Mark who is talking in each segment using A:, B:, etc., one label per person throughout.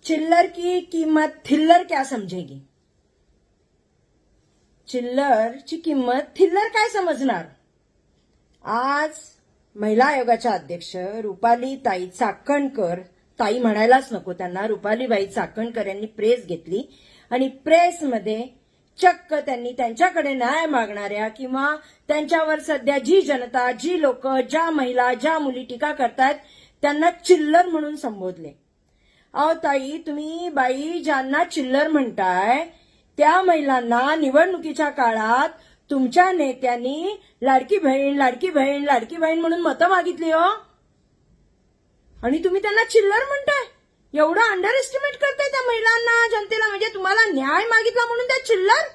A: चिल्लर की कीमत थिल्लर क्या समझेगी. चिल्लरची किंमत थिल्लर काय समजणार. आज महिला आयोगाच्या अध्यक्ष रुपाली ताई चाकणकर, ताई म्हणायलाच नको त्यांना, रुपालीबाई चाकणकर यांनी प्रेस घेतली आणि प्रेसमध्ये चक्क त्यांनी त्यांच्याकडे न्याय मागणाऱ्या किंवा त्यांच्यावर सध्या जी जनता, जी लोक, ज्या महिला, ज्या मुली टीका करतायत त्यांना चिल्लर म्हणून संबोधले. अहो ताई, तुम्ही बाई ज्यांना चिल्लर म्हणताय त्या महिलांना निवडणुकीच्या काळात तुमच्या नेत्यांनी लाडकी बहीण लाडकी बहीण लाडकी बहीण म्हणून मतं मागितली हो, आणि तुम्ही त्यांना चिल्लर म्हणताय. एवढं अंडर एस्टिमेट करताय त्या महिलांना, जनतेला. म्हणजे तुम्हाला न्याय मागितला म्हणून त्या चिल्लर.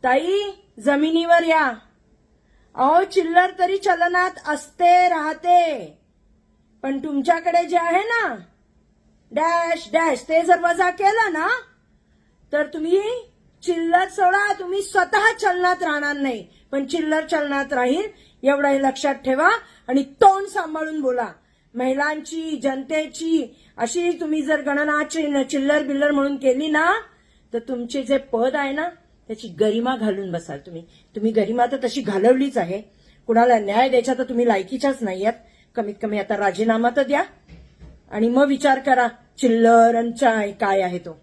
A: ताई, जमिनीवर या. अहो, चिल्लर तरी चलनात असते राहते, पण तुमच्याकडे जे आहे ना डॅश डॅश, ते जर वजा केलं ना तर तुम्ही चिल्लर सोडा, तुम्ही स्वतः चलनात राहणार नाही, पण चिल्लर चलनात राहील. एवढंही लक्षात ठेवा आणि तोंड सांभाळून बोला. महिलांची, जनतेची अशी तुम्ही जर गणना चिल्लर बिल्लर म्हणून केली ना तर तुमचे जे पद आहे ना त्याची गरिमा घालून बसाल तुम्ही. तुम्ही गरिमा तर तशी घालवलीच आहे. कुणाला न्याय द्यायचा तर तुम्ही लायकीच्याच नाहीयेत. कमीत कमी आता राजीनामा तर द्या आणि मग विचार करा चिल्लर आणि काय आहे तो.